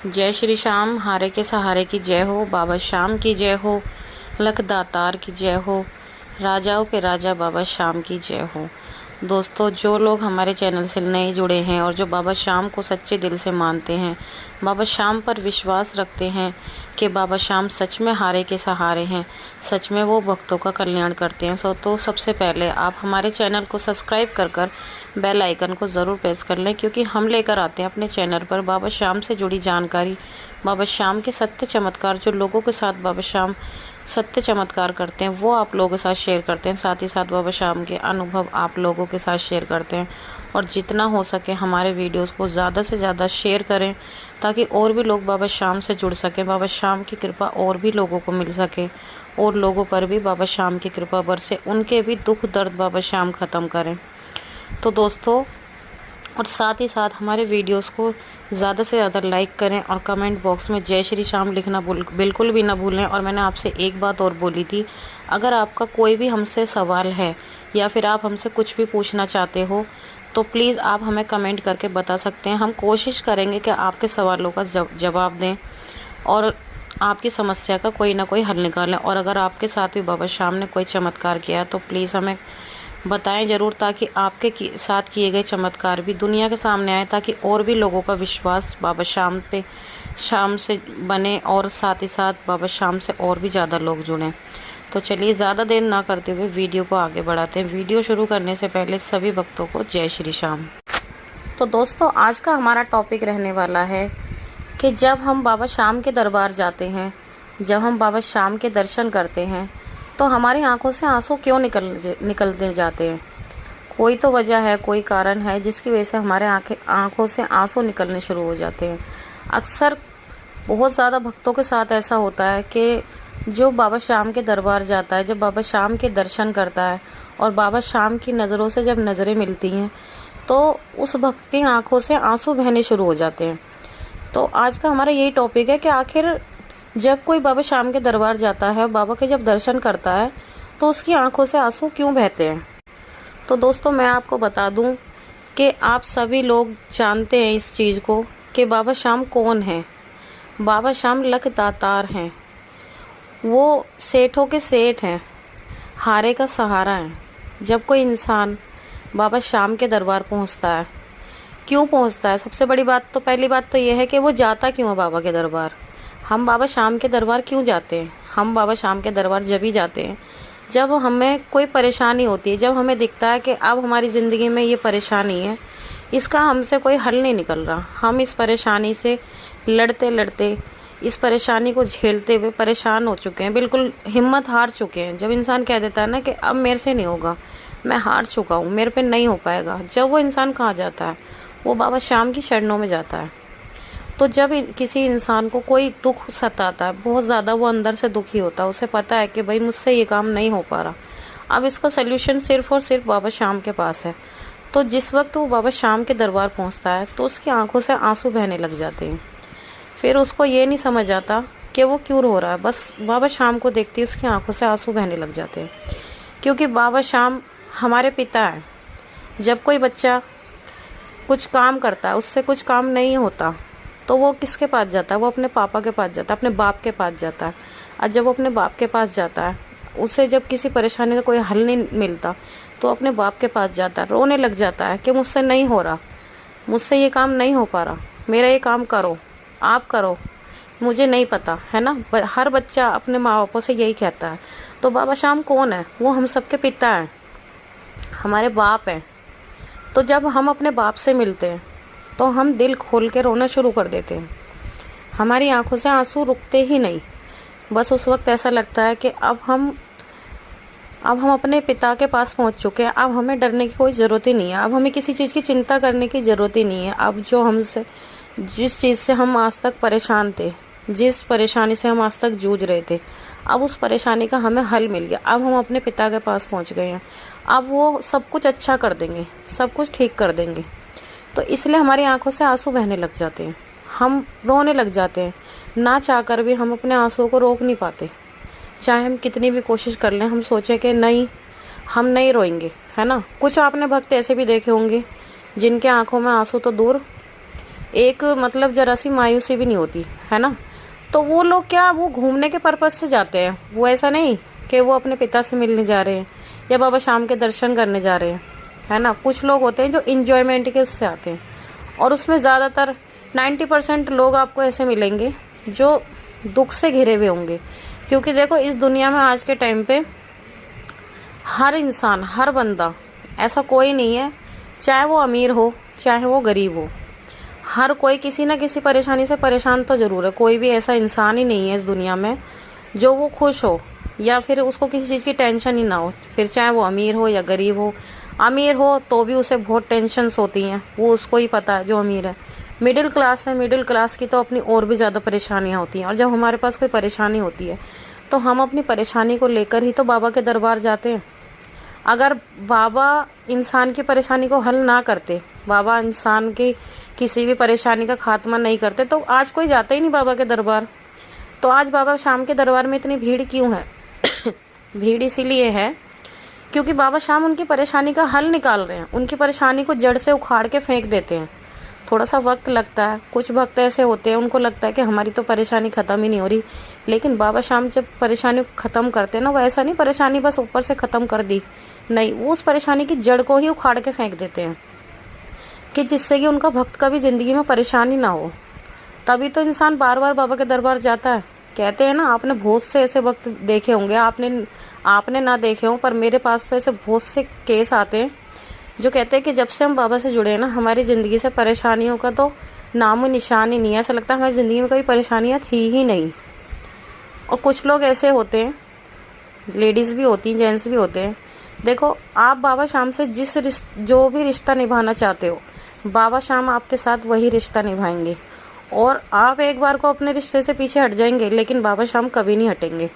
जय श्री श्याम, हारे के सहारे की जय हो, बाबा श्याम की जय हो, लख दातार की जय हो, राजाओं के राजा बाबा श्याम की जय हो। दोस्तों, जो लोग हमारे चैनल से नए जुड़े हैं और जो बाबा श्याम को सच्चे दिल से मानते हैं, बाबा श्याम पर विश्वास रखते हैं कि बाबा श्याम सच में हारे के सहारे हैं, सच में वो भक्तों का कल्याण करते हैं। तो सबसे पहले आप हमारे चैनल को सब्सक्राइब कर बेल आइकन को ज़रूर प्रेस कर लें, क्योंकि हम लेकर आते हैं अपने चैनल पर बाबा श्याम से जुड़ी जानकारी, बाबा श्याम के सत्य चमत्कार, जो लोगों के साथ बाबा श्याम सत्य चमत्कार करते हैं वो आप लोगों के साथ शेयर करते हैं। साथ ही साथ बाबा श्याम के अनुभव आप लोगों के साथ शेयर करते हैं। और जितना हो सके हमारे वीडियोस को ज़्यादा से ज़्यादा शेयर करें, ताकि और भी लोग बाबा श्याम से जुड़ सकें, बाबा श्याम की कृपा और भी लोगों को मिल सके और लोगों पर भी बाबा श्याम की कृपा बरसे, उनके भी दुख दर्द बाबा श्याम ख़त्म करें। तो दोस्तों, और साथ ही साथ हमारे वीडियोस को ज़्यादा से ज़्यादा लाइक करें और कमेंट बॉक्स में जय श्री श्याम लिखना बिल्कुल भी ना भूलें। और मैंने आपसे एक बात और बोली थी, अगर आपका कोई भी हमसे सवाल है या फिर आप हमसे कुछ भी पूछना चाहते हो तो प्लीज़ आप हमें कमेंट करके बता सकते हैं। हम कोशिश करेंगे कि आपके सवालों का जवाब दें और आपकी समस्या का कोई ना कोई हल निकालें। और अगर आपके साथ भी बाबा श्याम ने कोई चमत्कार किया है तो प्लीज़ हमें बताएं ज़रूर, ताकि आपके साथ किए गए चमत्कार भी दुनिया के सामने आए, ताकि और भी लोगों का विश्वास बाबा श्याम से बने और साथ ही साथ बाबा श्याम से और भी ज़्यादा लोग जुड़ें। तो चलिए ज़्यादा देर ना करते हुए वीडियो को आगे बढ़ाते हैं। वीडियो शुरू करने से पहले सभी भक्तों को जय श्री श्याम। तो दोस्तों, आज का हमारा टॉपिक रहने वाला है कि जब हम बाबा श्याम के दरबार जाते हैं, जब हम बाबा श्याम के दर्शन करते हैं तो हमारी आंखों से आंसू क्यों निकलते जाते हैं। कोई तो वजह है, कोई कारण है जिसकी वजह से हमारे आंखों से आंसू निकलने शुरू हो जाते हैं। अक्सर बहुत ज़्यादा भक्तों के साथ ऐसा होता है कि जो बाबा श्याम के दरबार जाता है, जब बाबा श्याम के दर्शन करता है और बाबा श्याम की नज़रों से जब नज़रें मिलती हैं तो उस भक्त की आंखों से आंसू बहने शुरू हो जाते हैं। तो आज का हमारा यही टॉपिक है कि आखिर जब कोई बाबा श्याम के दरबार जाता है, बाबा के जब दर्शन करता है तो उसकी आंखों से आंसू क्यों बहते हैं। तो दोस्तों, मैं आपको बता दूं कि आप सभी लोग जानते हैं इस चीज़ को कि बाबा श्याम कौन है। बाबा श्याम लख दातार हैं, वो सेठों के सेठ हैं, हारे का सहारा है। जब कोई इंसान बाबा श्याम के दरबार पहुंचता है, क्यों पहुंचता है, सबसे बड़ी बात तो पहली बात तो यह है कि वो जाता क्यों है बाबा के दरबार। हम बाबा श्याम के दरबार क्यों जाते हैं? हम बाबा श्याम के दरबार जब ही जाते हैं जब हमें कोई परेशानी होती है, जब हमें दिखता है कि अब हमारी ज़िंदगी में ये परेशानी है, इसका हमसे कोई हल नहीं निकल रहा, हम इस परेशानी से लड़ते लड़ते, इस परेशानी को झेलते हुए परेशान हो चुके हैं, बिल्कुल हिम्मत हार चुके हैं। जब इंसान कह देता है ना कि अब मेरे से नहीं होगा, मैं हार चुका हूँ, मेरे पे नहीं हो पाएगा, जब वो इंसान कहाँ जाता है? वो बाबा श्याम की शरणों में जाता है। तो जब किसी इंसान को कोई दुख सताता है, बहुत ज़्यादा वो अंदर से दुखी होता है, उसे पता है कि भाई मुझसे ये काम नहीं हो पा रहा, अब इसका सल्यूशन सिर्फ़ और सिर्फ बाबा श्याम के पास है। तो जिस वक्त वो बाबा श्याम के दरबार पहुंचता है तो उसकी आंखों से आंसू बहने लग जाते हैं। फिर उसको ये नहीं समझ आता कि वो क्यों रो रहा है, बस बाबा श्याम को देखते ही उसकी आंखों से आंसू बहने लग जाते हैं। क्योंकि बाबा श्याम हमारे पिता हैं। जब कोई बच्चा कुछ काम करता है, उससे कुछ काम नहीं होता, तो वो किसके पास जाता है? वो अपने पापा के पास जाता है, अपने बाप के पास जाता है। और जब वो अपने बाप के पास जाता है, उसे जब किसी परेशानी का कोई हल नहीं मिलता तो अपने बाप के पास जाता है, रोने लग जाता है कि मुझसे नहीं हो रहा, मुझसे ये काम नहीं हो पा रहा, मेरा ये काम करो, आप करो, मुझे नहीं पता, है ना। हर बच्चा अपने माँ बापों से यही कहता है। तो बाबा श्याम कौन है? वो हम सबके पिता हैं, हमारे बाप हैं। तो जब हम अपने बाप से मिलते हैं तो हम दिल खोल के रोना शुरू कर देते हैं, हमारी आंखों से आंसू रुकते ही नहीं। बस उस वक्त ऐसा लगता है कि अब हम अपने पिता के पास पहुंच चुके हैं, अब हमें डरने की कोई ज़रूरत ही नहीं है, अब हमें किसी चीज़ की चिंता करने की ज़रूरत ही नहीं है। अब जिस चीज़ से हम आज तक परेशान थे, जिस परेशानी से हम आज तक जूझ रहे थे, अब उस परेशानी का हमें हल मिल गया। अब हम अपने पिता के पास पहुंच गए हैं, अब वो सब कुछ अच्छा कर देंगे, सब कुछ ठीक कर देंगे। तो इसलिए हमारी आंखों से आंसू बहने लग जाते हैं, हम रोने लग जाते हैं। ना चाहकर भी हम अपने आंसुओं को रोक नहीं पाते, चाहे हम कितनी भी कोशिश कर लें। हम सोचें कि नहीं, हम नहीं रोएंगे, है ना। कुछ आपने भक्त ऐसे भी देखे होंगे जिनके आंखों में आंसू तो दूर, एक मतलब जरा सी मायूसी भी नहीं होती है ना। तो वो लोग क्या, वो घूमने के पर्पज़ से जाते हैं, वो ऐसा नहीं कि वो अपने पिता से मिलने जा रहे हैं या बाबा शाम के दर्शन करने जा रहे हैं, है ना। कुछ लोग होते हैं जो इंजॉयमेंट के उससे आते हैं, और उसमें ज़्यादातर 90% लोग आपको ऐसे मिलेंगे जो दुख से घिरे हुए होंगे। क्योंकि देखो इस दुनिया में आज के टाइम पे हर इंसान, हर बंदा, ऐसा कोई नहीं है, चाहे वो अमीर हो चाहे वो गरीब हो, हर कोई किसी ना किसी परेशानी से परेशान तो ज़रूर है। कोई भी ऐसा इंसान ही नहीं है इस दुनिया में जो वो खुश हो या फिर उसको किसी चीज़ की टेंशन ही ना हो, फिर चाहे वो अमीर हो या गरीब हो। अमीर हो तो भी उसे बहुत टेंशन्स होती हैं, वो उसको ही पता है जो अमीर है। मिडिल क्लास है, मिडिल क्लास की तो अपनी और भी ज़्यादा परेशानियाँ होती हैं। और जब हमारे पास कोई परेशानी होती है तो हम अपनी परेशानी को लेकर ही तो बाबा के दरबार जाते हैं। अगर बाबा इंसान की परेशानी को हल ना करते, बाबा इंसान की किसी भी परेशानी का खात्मा नहीं करते, तो आज कोई जाता ही नहीं बाबा के दरबार। तो आज बाबा शाम के दरबार में इतनी भीड़ क्यों है? भीड़ इसीलिए है क्योंकि बाबा शाम उनकी परेशानी का हल निकाल रहे हैं, उनकी परेशानी को जड़ से उखाड़ के फेंक देते हैं। थोड़ा सा वक्त लगता है, कुछ वक्त ऐसे होते हैं उनको लगता है कि हमारी तो परेशानी ख़त्म ही नहीं हो रही, लेकिन बाबा शाम जब परेशानी को ख़त्म करते हैं ना, वो ऐसा नहीं परेशानी बस ऊपर से ख़त्म कर दी, नहीं, वो उस परेशानी की जड़ को ही उखाड़ के फेंक देते हैं कि जिससे कि उनका भक्त कभी ज़िंदगी में परेशानी ना हो। तभी तो इंसान बार बार बाबा के दरबार जाता है। कहते हैं ना, आपने बहुत से ऐसे वक्त देखे होंगे, आपने ना देखे हों, पर मेरे पास तो ऐसे बहुत से केस आते हैं जो कहते हैं कि जब से हम बाबा से जुड़े हैं ना, हमारी ज़िंदगी से परेशानियों का तो नामो निशान ही नहीं है। ऐसा लगता है हमारी ज़िंदगी में कोई परेशानियाँ थी ही नहीं। और कुछ लोग ऐसे होते हैं, लेडीज़ भी होती हैं, जेंट्स भी होते हैं। देखो, आप बाबा शाम से जो भी रिश्ता निभाना चाहते हो, बाबा शाम आपके साथ वही रिश्ता निभाएंगे। और आप एक बार को अपने रिश्ते से पीछे हट जाएंगे, लेकिन बाबा शाम कभी नहीं हटेंगे।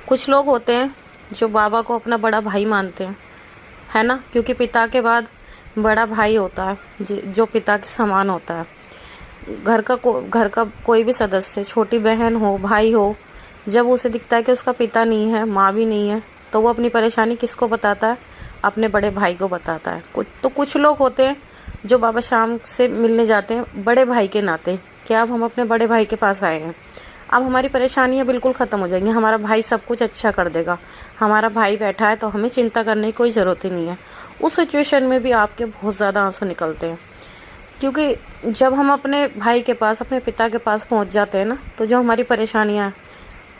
कुछ लोग होते हैं जो बाबा को अपना बड़ा भाई मानते हैं, है ना, क्योंकि पिता के बाद बड़ा भाई होता है जो पिता के समान होता है। घर का कोई भी सदस्य, छोटी बहन हो, भाई हो, जब उसे दिखता है कि उसका पिता नहीं है, माँ भी नहीं है, तो वो अपनी परेशानी किसको बताता है? अपने बड़े भाई को बताता है। कुछ लोग होते हैं जो बाबा शाम से मिलने जाते हैं बड़े भाई के नाते, कि अब हम अपने बड़े भाई के पास आए हैं, अब हमारी परेशानियां बिल्कुल ख़त्म हो जाएंगी, हमारा भाई सब कुछ अच्छा कर देगा, हमारा भाई बैठा है तो हमें चिंता करने की कोई ज़रूरत ही नहीं है। उस सिचुएशन में भी आपके बहुत ज़्यादा आंसू निकलते हैं, क्योंकि जब हम अपने भाई के पास, अपने पिता के पास पहुंच जाते हैं ना, तो जो हमारी परेशानियां हैं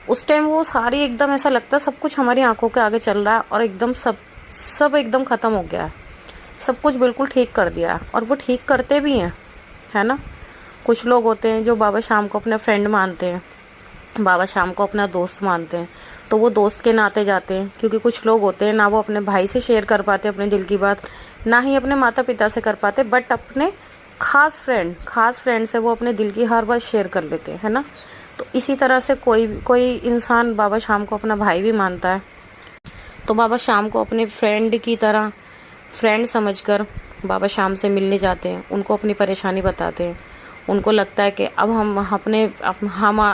उस टाइम वो सारी एकदम ऐसा लगता है सब कुछ हमारी आंखों के आगे चल रहा है और एकदम सब एकदम ख़त्म हो गया है, सब कुछ बिल्कुल ठीक कर दिया है। और वो ठीक करते भी हैं, है ना। कुछ लोग होते हैं जो बाबा शाम को अपना फ्रेंड मानते हैं, बाबा शाम को अपना दोस्त मानते हैं, तो वो दोस्त के नाते जाते हैं। क्योंकि कुछ लोग होते हैं ना, वो अपने भाई से शेयर कर पाते अपने दिल की बात, ना ही अपने माता पिता से कर पाते, बट अपने खास फ्रेंड से वो अपने दिल की हर बात शेयर कर लेते हैं, है ना। तो इसी तरह से कोई इंसान बाबा शाम को अपना भाई भी मानता है, तो बाबा शाम को अपने फ्रेंड समझकर बाबा शाम से मिलने जाते हैं, उनको अपनी परेशानी बताते हैं। उनको लगता है कि अब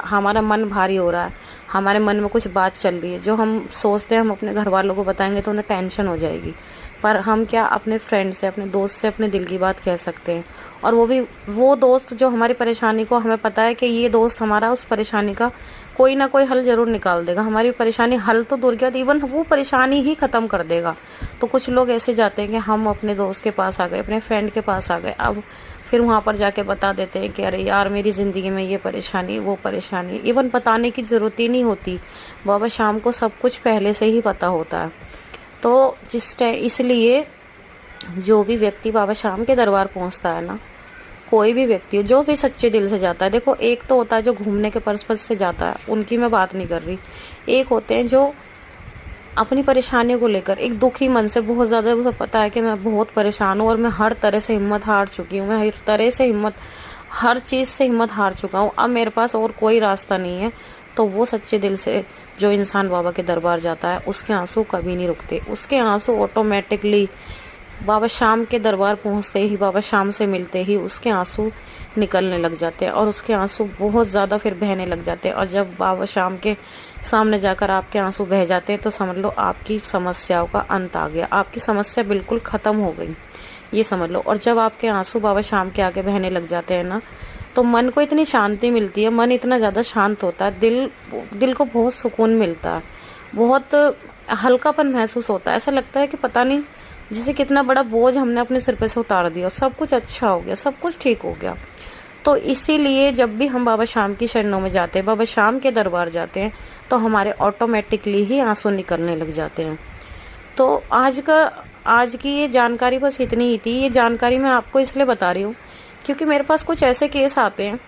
हमारा मन भारी हो रहा है, हमारे मन में कुछ बात चल रही है, जो हम सोचते हैं हम अपने घर वालों को बताएंगे तो उन्हें टेंशन हो जाएगी, पर हम क्या अपने फ्रेंड से, अपने दोस्त से अपने दिल की बात कह सकते हैं। और वो दोस्त जो हमारी परेशानी को, हमें पता है कि ये दोस्त हमारा उस परेशानी का कोई ना कोई हल ज़रूर निकाल देगा, हमारी परेशानी हल तो दूर क्या, इवन वो परेशानी ही ख़त्म कर देगा। तो कुछ लोग ऐसे जाते हैं कि हम अपने दोस्त के पास आ गए, अपने फ्रेंड के पास आ गए, अब फिर वहाँ पर जाके बता देते हैं कि अरे यार मेरी ज़िंदगी में ये परेशानी, वो परेशानी। इवन बताने की ज़रूरत ही नहीं होती, बाबा शाम को सब कुछ पहले से ही पता होता है। तो इसलिए जो भी व्यक्ति बाबा शाम के दरबार पहुंचता है ना, कोई भी व्यक्ति जो भी सच्चे दिल से जाता है, देखो एक तो होता है जो घूमने के पर्पज़ से जाता है, उनकी मैं बात नहीं कर रही, एक होते हैं जो अपनी परेशानियों को लेकर एक दुखी मन से, बहुत ज़्यादा उसे पता है कि मैं बहुत परेशान हूँ और मैं हर तरह से हिम्मत हार चुकी हूँ, मैं हर चीज़ से हिम्मत हार चुका हूँ, अब मेरे पास और कोई रास्ता नहीं है। तो वो सच्चे दिल से जो इंसान बाबा के दरबार जाता है, उसके आंसू कभी नहीं रुकते, उसके आंसू ऑटोमेटिकली बाबा शाम के दरबार पहुंचते ही, बाबा शाम से मिलते ही उसके आंसू निकलने लग जाते हैं और उसके आंसू बहुत ज़्यादा फिर बहने लग जाते हैं। और जब बाबा शाम के सामने जाकर आपके आंसू बह जाते हैं तो समझ लो आपकी समस्याओं का अंत आ गया, आपकी समस्या बिल्कुल ख़त्म हो गई। ये समझ लो। और जब आपके आंसू बाबा शाम के आगे बहने लग जाते हैं ना, तो मन को इतनी शांति मिलती है, मन इतना ज़्यादा शांत होता है, दिल को बहुत सुकून मिलता है, बहुत हल्कापन महसूस होता है। ऐसा लगता है कि पता नहीं जैसे कितना बड़ा बोझ हमने अपने सिर पे से उतार दिया, सब कुछ अच्छा हो गया, सब कुछ ठीक हो गया। तो इसीलिए जब भी हम बाबा शाम की शरणों में जाते हैं, बाबा शाम के दरबार जाते हैं, तो हमारे ऑटोमेटिकली ही आंसू निकलने लग जाते हैं। तो आज की ये जानकारी बस इतनी ही थी। ये जानकारी मैं आपको इसलिए बता रही हूँ क्योंकि मेरे पास कुछ ऐसे केस आते हैं,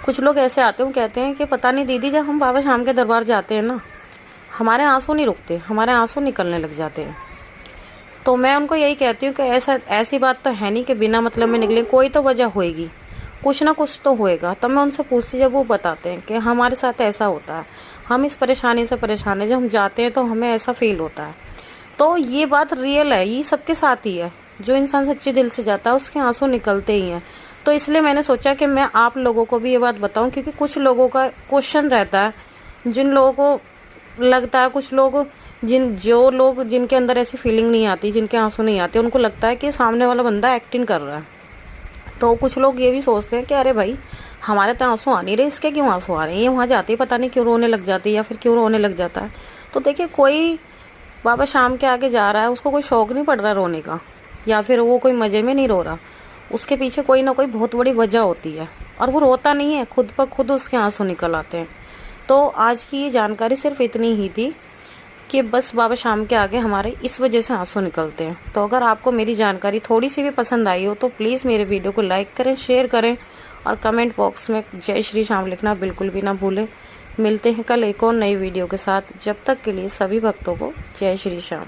कुछ लोग ऐसे आते हैं, कहते हैं कि पता नहीं दीदी, जब हम बाबा शाम के दरबार जाते हैं ना, हमारे आंसू नहीं रुकते, हमारे आंसू निकलने लग जाते हैं। तो मैं उनको यही कहती हूँ कि ऐसी बात तो है नहीं कि बिना मतलब में निकले, कोई तो वजह होएगी, कुछ ना कुछ तो होएगा। तब मैं उनसे पूछती, जब वो बताते हैं कि हमारे साथ ऐसा होता है, हम इस परेशानी से परेशान हैं, जब हम जाते हैं तो हमें ऐसा फील होता है। तो ये बात रियल है, ये सबके साथ ही है। जो इंसान सच्चे दिल से जाता है उसके आंसू निकलते ही हैं। तो इसलिए मैंने सोचा कि मैं आप लोगों को भी ये बात बताऊं, क्योंकि कुछ लोगों का क्वेश्चन रहता है, जिन लोगों को लगता है, कुछ लोग जिनके अंदर ऐसी फीलिंग नहीं आती, जिनके आंसू नहीं आते, उनको लगता है कि सामने वाला बंदा एक्टिंग कर रहा है। तो कुछ लोग ये भी सोचते हैं कि अरे भाई, हमारे तो आंसू आ नहीं रहे, इसके क्यों आंसू आ रहे हैं, ये वहाँ जाते ही पता नहीं क्यों रोने लग जाती है या फिर क्यों रोने लग जाता है। तो देखिए, कोई बाबा शाम के आगे जा रहा है, उसको कोई शौक नहीं पड़ रहा रोने का, या फिर वो कोई मज़े में नहीं रो रहा, उसके पीछे कोई ना कोई बहुत बड़ी वजह होती है, और वो रोता नहीं है, खुद ब खुद उसके आंसू निकल आते हैं। तो आज की ये जानकारी सिर्फ इतनी ही थी कि बस बाबा शाम के आगे हमारे इस वजह से आंसू निकलते हैं। तो अगर आपको मेरी जानकारी थोड़ी सी भी पसंद आई हो तो प्लीज़ मेरे वीडियो को लाइक करें, शेयर करें, और कमेंट बॉक्स में जय श्री श्याम लिखना बिल्कुल भी ना भूलें। मिलते हैं कल एक और नई वीडियो के साथ। जब तक के लिए सभी भक्तों को जय श्री श्याम।